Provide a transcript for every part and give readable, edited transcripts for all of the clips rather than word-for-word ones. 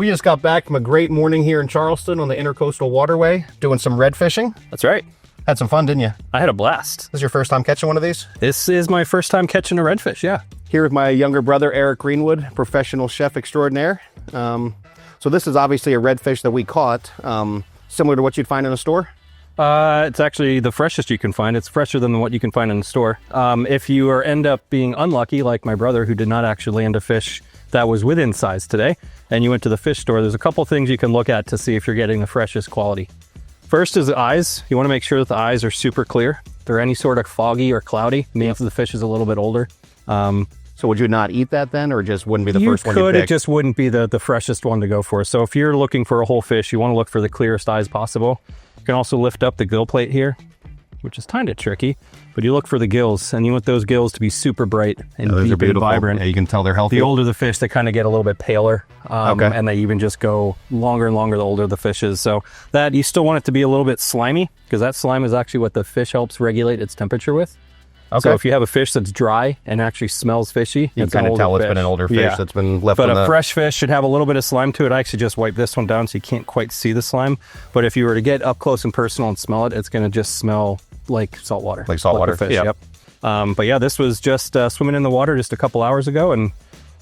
We just got back from a great morning here in Charleston on the Intercoastal Waterway, doing some red fishing. That's right. Had some fun, didn't you? I had a blast. This is your first time catching one of these? This is my first time catching a redfish, yeah. Here with my younger brother, Eric Greenwood, professional chef extraordinaire. So this is obviously a redfish that we caught, similar to what you'd find in a store? It's actually the freshest you can find. It's fresher than what you can find in the store. If you end up being unlucky, like my brother, who did not actually land a fish that was within size today, and you went to the fish store, there's a couple things you can look at to see if you're getting the freshest quality. First is the eyes. You want to make sure that the eyes are super clear. If they're any sort of foggy or cloudy, means the fish is a little bit older. So would you not eat that then, or just wouldn't be the first one you pick? It just wouldn't be the freshest one to go for. So if you're looking for a whole fish, you want to look for the clearest eyes possible. You can also lift up the gill plate here, which is kind of tricky, but you look for the gills, and you want those gills to be super bright and deep and vibrant. Yeah, you can tell they're healthy. The older the fish, they kind of get a little bit paler, and they even just go longer and longer the older the fish is. So that you still want it to be a little bit slimy, because that slime is actually what the fish helps regulate its temperature with. Okay. So if you have a fish that's dry and actually smells fishy, you can kind of tell it's been an older fish that's been left. But a fresh fish should have a little bit of slime to it. I actually just wiped this one down so you can't quite see the slime. But if you were to get up close and personal and smell it, it's going to just smell like salt water. Like saltwater fish, yep. But yeah, this was just swimming in the water just a couple hours ago, and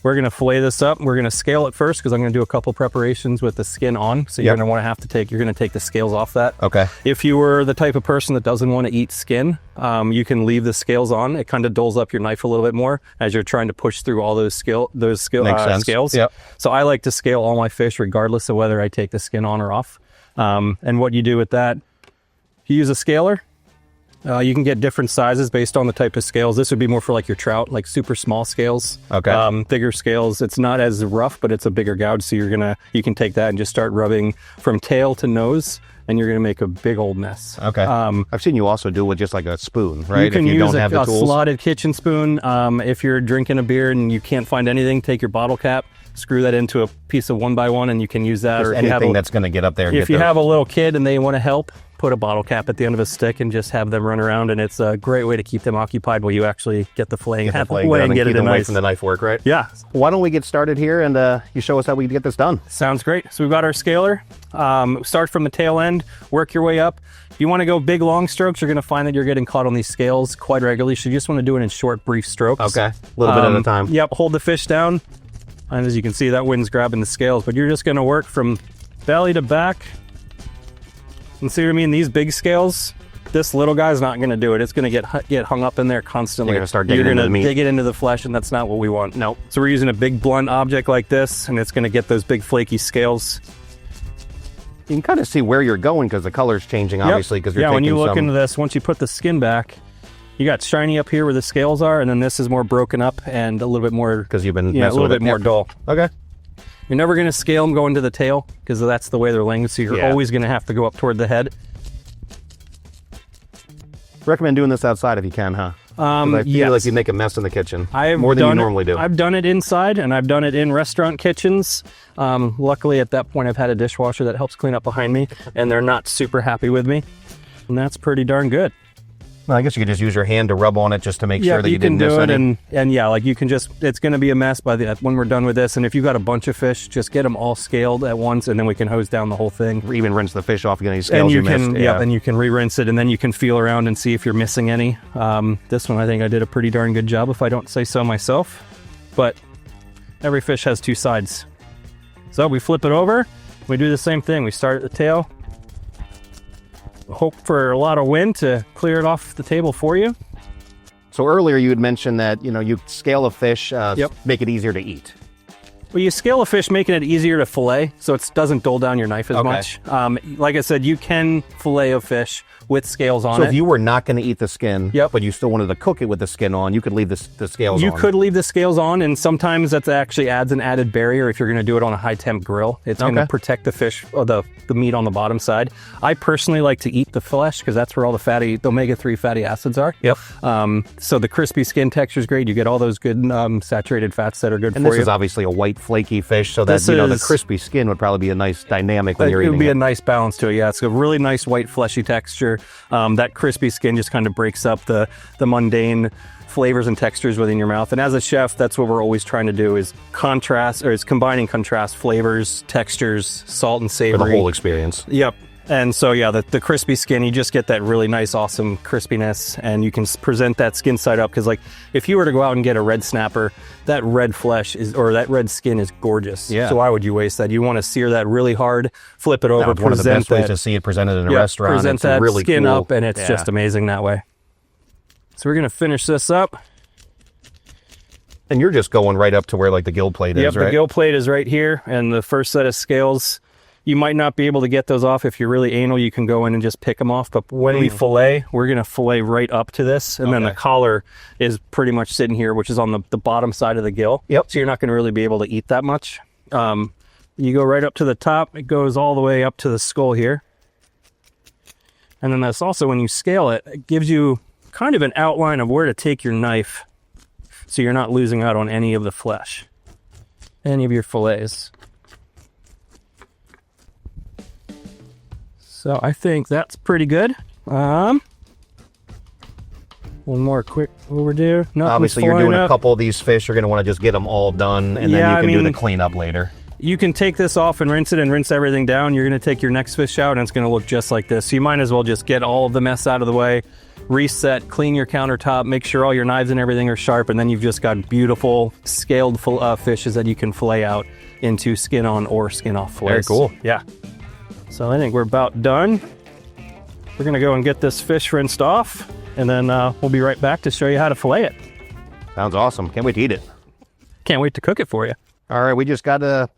we're going to fillet this up. We're going to scale it first because I'm going to do a couple preparations with the skin on. So you're going to want to you're going to take the scales off that. Okay. If you were the type of person that doesn't want to eat skin, you can leave the scales on. It kind of dulls up your knife a little bit more as you're trying to push through all those scales. Yep. So I like to scale all my fish regardless of whether I take the skin on or off. And what you do with that, you use a scaler. You can get different sizes based on the type of scales. This would be more for like your trout, like super small scales. Okay. Bigger scales. It's not as rough, but it's a bigger gouge. So you can take that and just start rubbing from tail to nose, and you're gonna make a big old mess. Okay. I've seen you also do it with just like a spoon, right? You can use a slotted kitchen spoon. If you're drinking a beer and you can't find anything, take your bottle cap, screw that into a piece of 1x1, and you can use that. Or anything that's gonna get up there. If you have a little kid and they want to help, put a bottle cap at the end of a stick and just have them run around, and it's a great way to keep them occupied while you actually get the filleting away and get it away from the knife work, right? Yeah. Why don't we get started here and you show us how we get this done? Sounds great. So we've got our scaler. Start from the tail end, work your way up. If you want to go big, long strokes, you're going to find that you're getting caught on these scales quite regularly. So you just want to do it in short, brief strokes. Okay. A little bit at a time. Yep. Hold the fish down. And as you can see, that wind's grabbing the scales, but you're just going to work from belly to back. And see what I mean? These big scales, this little guy's not going to do it. It's going to get hung up in there constantly. You're going to start digging into the meat. Dig it into the flesh, and that's not what we want. No. So we're using a big blunt object like this, and it's going to get those big flaky scales. You can kind of see where you're going because the color's changing, obviously, because you're taking when you look into this, once you put the skin back, you got shiny up here where the scales are, and then this is more broken up and a little bit more... Because you've been a little bit more dull. Okay. You're never going to scale them going to the tail because that's the way they're laying, so you're always going to have to go up toward the head. Recommend doing this outside if you can, huh? I feel like you make a mess in the kitchen more than you normally do. I've done it inside, and I've done it in restaurant kitchens. Luckily, at that point, I've had a dishwasher that helps clean up behind me, and they're not super happy with me, and that's pretty darn good. Well, I guess you could just use your hand to rub on it just to make sure that you didn't miss any. And yeah, like you can just, it's going to be a mess when we're done with this. And if you've got a bunch of fish, just get them all scaled at once, and then we can hose down the whole thing. Or even rinse the fish off, any scales you missed. And you can re-rinse it, and then you can feel around and see if you're missing any. This one, I think I did a pretty darn good job, if I don't say so myself. But every fish has two sides. So we flip it over. We do the same thing. We start at the tail. Hope for a lot of wind to clear it off the table for you. So earlier you had mentioned that, you scale a fish, make it easier to eat. Well, you scale a fish, making it easier to fillet, so it doesn't dull down your knife as much. Like I said, you can fillet a fish with scales on it. So if you were not going to eat the skin, but you still wanted to cook it with the skin on, you could leave the scales on. You could leave the scales on, and sometimes that actually adds an added barrier if you're going to do it on a high temp grill. It's going to protect the fish, or the meat on the bottom side. I personally like to eat the flesh because that's where all the omega-3 fatty acids are. So the crispy skin texture is great. You get all those good saturated fats that are good for you. And this is obviously a white light, flaky fish, so that the crispy skin would probably be a nice dynamic when you're eating it. It would be a nice balance to it. Yeah, it's a really nice white fleshy texture. That crispy skin just kind of breaks up the mundane flavors and textures within your mouth. And as a chef, that's what we're always trying to do, is combining contrast flavors, textures, salt and savory. For the whole experience. Yep. And so yeah, the crispy skin, you just get that really nice, awesome crispiness, and you can present that skin side up, because like if you were to go out and get a red snapper, that red flesh that red skin is gorgeous. Yeah. So why would you waste that? You want to sear that really hard, flip it over, one of the best ways to see it presented in a restaurant. Present that really skin cool. up, and it's just amazing that way. So we're gonna finish this up. And you're just going right up to where like the gill plate is, right? The gill plate is right here, and the first set of scales, you might not be able to get those off. If you're really anal, you can go in and just pick them off. But when we fillet, we're going to fillet right up to this. And then the collar is pretty much sitting here, which is on the bottom side of the gill. Yep. So you're not going to really be able to eat that much. You go right up to the top. It goes all the way up to the skull here. And then that's also, when you scale it, it gives you kind of an outline of where to take your knife, so you're not losing out on any of the flesh, any of your fillets. So I think that's pretty good. One more quick overdue. Obviously, you're doing a couple of these fish. You're going to want to just get them all done, and then you can do the cleanup later. You can take this off and rinse it and rinse everything down. You're going to take your next fish out, and it's going to look just like this. So you might as well just get all of the mess out of the way, reset, clean your countertop, make sure all your knives and everything are sharp, and then you've just got beautiful scaled fishes that you can fillet out into skin on or skin off fillets. Very cool. Yeah. So I think we're about done. We're gonna go and get this fish rinsed off, and then we'll be right back to show you how to fillet it. Sounds awesome. Can't wait to eat it. Can't wait to cook it for you. All right, we just got the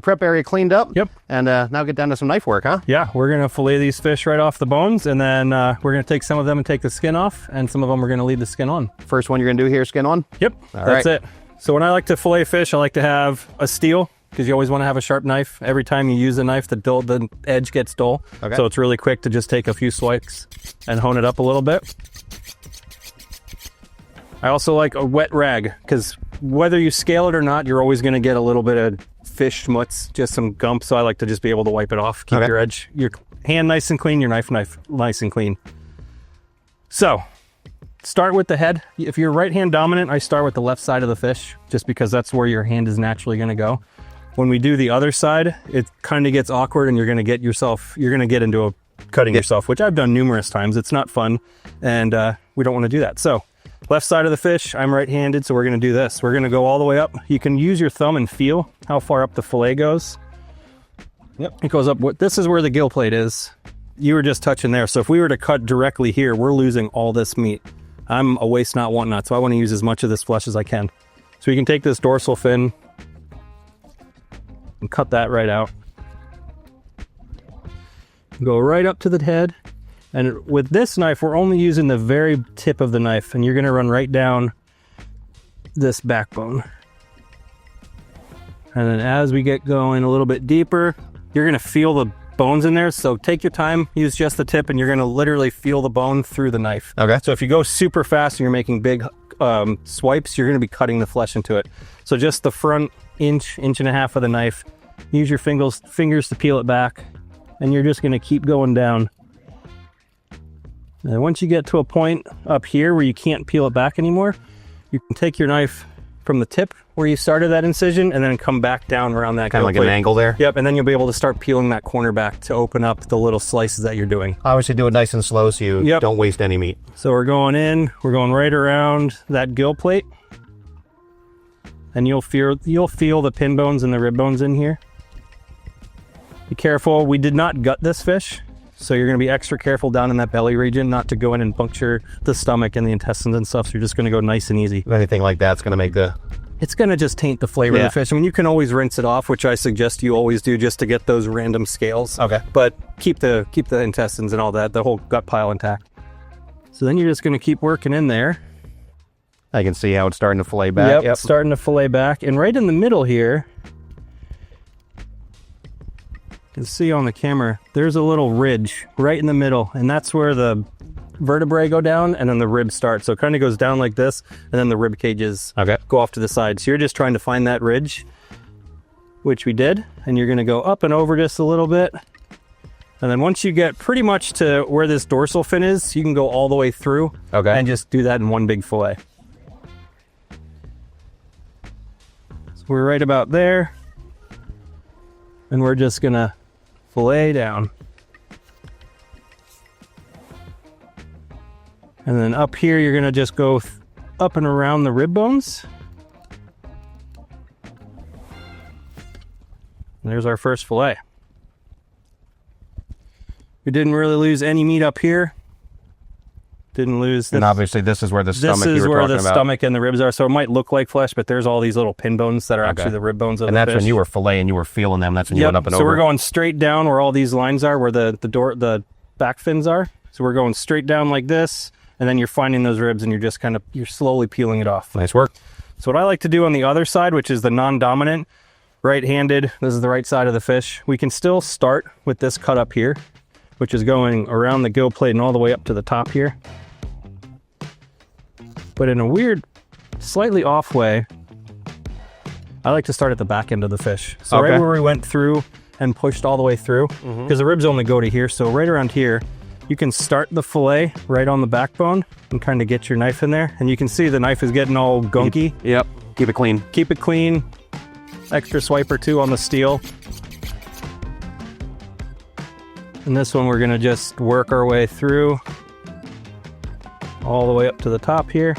prep area cleaned up. Yep. And now get down to some knife work, huh? Yeah, we're gonna fillet these fish right off the bones, and then we're gonna take some of them and take the skin off, and some of them we're gonna leave the skin on. First one you're gonna do here, skin on? Yep, that's it. So when I like to fillet fish, I like to have a steel, because you always want to have a sharp knife. Every time you use a knife, the edge gets dull. Okay. So it's really quick to just take a few swipes and hone it up a little bit. I also like a wet rag, because whether you scale it or not, you're always going to get a little bit of fish schmutz, just some gump. So I like to just be able to wipe it off, keep your hand nice and clean, your knife nice and clean. So start with the head. If you're right hand dominant, I start with the left side of the fish, just because that's where your hand is naturally going to go. When we do the other side, it kind of gets awkward, and you're going to get into cutting yourself, which I've done numerous times. It's not fun, and we don't want to do that. So left side of the fish, I'm right-handed, so we're going to do this. We're going to go all the way up. You can use your thumb and feel how far up the fillet goes. Yep. It goes up. This is where the gill plate is. You were just touching there. So if we were to cut directly here, we're losing all this meat. I'm a waste not, want not, so I want to use as much of this flesh as I can. So we can take this dorsal fin and cut that right out. Go right up to the head. And with this knife, we're only using the very tip of the knife, and you're going to run right down this backbone. And then as we get going a little bit deeper, you're going to feel the bones in there. So take your time, use just the tip, and you're going to literally feel the bone through the knife. Okay. So if you go super fast and you're making big swipes, you're going to be cutting the flesh into it. So just the front inch and a half of the knife, use your fingers to peel it back, and you're just going to keep going down. And once you get to a point up here where you can't peel it back anymore, you can take your knife from the tip where you started that incision and then come back down around that. Kind of like an angle there? Yep, and then you'll be able to start peeling that corner back to open up the little slices that you're doing. Obviously do it nice and slow so you don't waste any meat. So we're going right around that gill plate. And you'll feel the pin bones and the rib bones in here. Be careful, we did not gut this fish. So you're going to be extra careful down in that belly region, not to go in and puncture the stomach and the intestines and stuff. So you're just going to go nice and easy. If anything like that's going to make it's going to just taint the flavor of the fish. I mean, you can always rinse it off, which I suggest you always do, just to get those random scales. Okay. But keep the intestines and all that, the whole gut pile intact. So then you're just going to keep working in there. I can see how it's starting to fillet back. Yep, starting to fillet back. And right in the middle here, you can see on the camera, there's a little ridge right in the middle, and that's where the vertebrae go down and then the ribs start. So it kind of goes down like this, and then the rib cages go off to the side. So you're just trying to find that ridge which we did. And you're gonna go up and over just a little bit. And then once you get pretty much to where this dorsal fin is, you can go all the way through. Okay. And just do that in one big fillet. So we're right about there. And we're just gonna fillet down. And then up here, you're gonna just go up and around the rib bones. And there's our first fillet. We didn't really lose any meat up here. Didn't lose. And obviously this is where the stomach This is you were where talking the about. stomach and the ribs are. So it might look like flesh, but there's all these little pin bones that are actually the rib bones of and the that's fish. when you were filleting, you were feeling them. That's when you went up and so over. we're going straight down where all these lines are, where the back fins are. So we're going straight down like this, and then you're finding those ribs and you're slowly peeling it off. Nice work. So what I like to do on the other side, which is the non-dominant, right-handed, this is the right side of the fish, we can still start with this cut up here, which is going around the gill plate and all the way up to the top here. But in a weird, slightly off way, I like to start at the back end of the fish. So right where we went through and pushed all the way through, because the ribs only go to here. So right around here, you can start the fillet right on the backbone and kind of get your knife in there. And you can see the knife is getting all gunky. Yep. Keep it clean. Keep it clean. Extra swipe or two on the steel. And this one we're gonna just work our way through all the way up to the top here.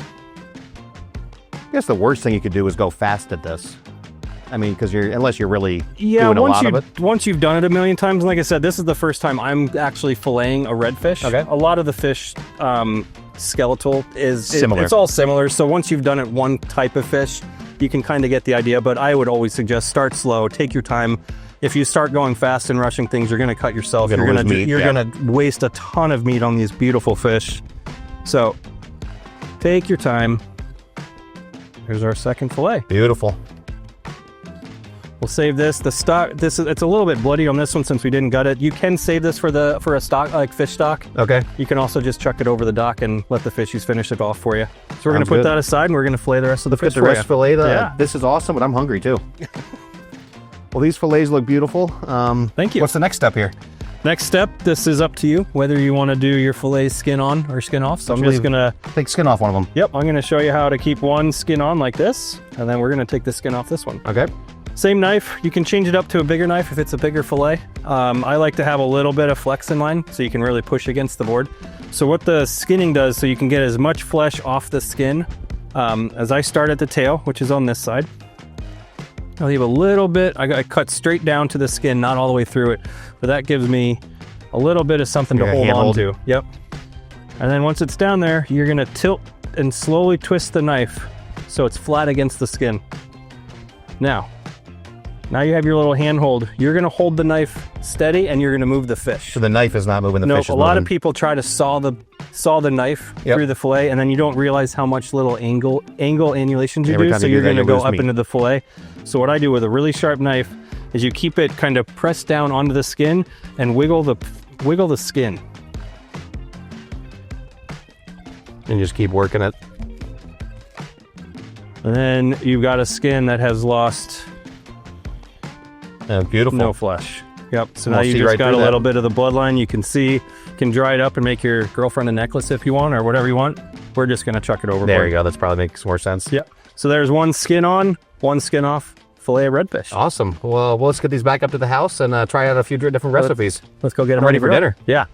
I guess the worst thing you could do is go fast at this. I mean, because unless you're really doing a once lot of it. Once you've done it a million times, and like I said, this is the first time I'm actually filleting a redfish. Okay. A lot of the fish skeletal is Similar. It's all similar. So once you've done it one type of fish, you can kind of get the idea. But I would always suggest start slow, take your time. If you start going fast and rushing things, you're going to cut yourself. You're going to waste a ton of meat on these beautiful fish. So take your time. Here's our second fillet. Beautiful. We'll save this. The stock. It's a little bit bloody on this one since we didn't gut it. You can save this for a stock, like fish stock. Okay. You can also just chuck it over the dock and let the fishies finish it off for you. So we're going to put that aside and we're going to fillet the rest of the fish. Get the rest fillet. Yeah. This is awesome, but I'm hungry too. Well, these fillets look beautiful. Thank you. What's the next step here? Next step, this is up to you, whether you want to do your fillets skin on or skin off. So I'm just going to take skin off one of them. Yep, I'm going to show you how to keep one skin on like this, and then we're going to take the skin off this one. Okay. Same knife. You can change it up to a bigger knife if it's a bigger fillet. I like to have a little bit of flex in mine so you can really push against the board. So what the skinning does, so you can get as much flesh off the skin as I start at the tail, which is on this side. I'll leave a little bit. I cut straight down to the skin, not all the way through it, but that gives me a little bit of something to hold on to. Yep. And then once it's down there, you're gonna tilt and slowly twist the knife so it's flat against the skin. Now you have your little handhold. You're gonna hold the knife steady and you're gonna move the fish. So the knife is not moving, the fish is moving. A lot of people try to saw the knife through the fillet, and then you don't realize how much little angle annulations you do, so you're gonna go up into the fillet. So what I do with a really sharp knife is you keep it kind of pressed down onto the skin and wiggle the skin. And just keep working it. And then you've got a skin that has lost beautiful. no flesh. Yep. So now you just got a little bit of the bloodline. You can see, you can dry it up and make your girlfriend a necklace if you want, or whatever you want. We're just gonna chuck it overboard. There you go. That's probably makes more sense. Yep. So there's one skin on, one skin off fillet of redfish. Awesome. Well, let's get these back up to the house and try out a few different recipes. Let's go get them ready for dinner. Yeah.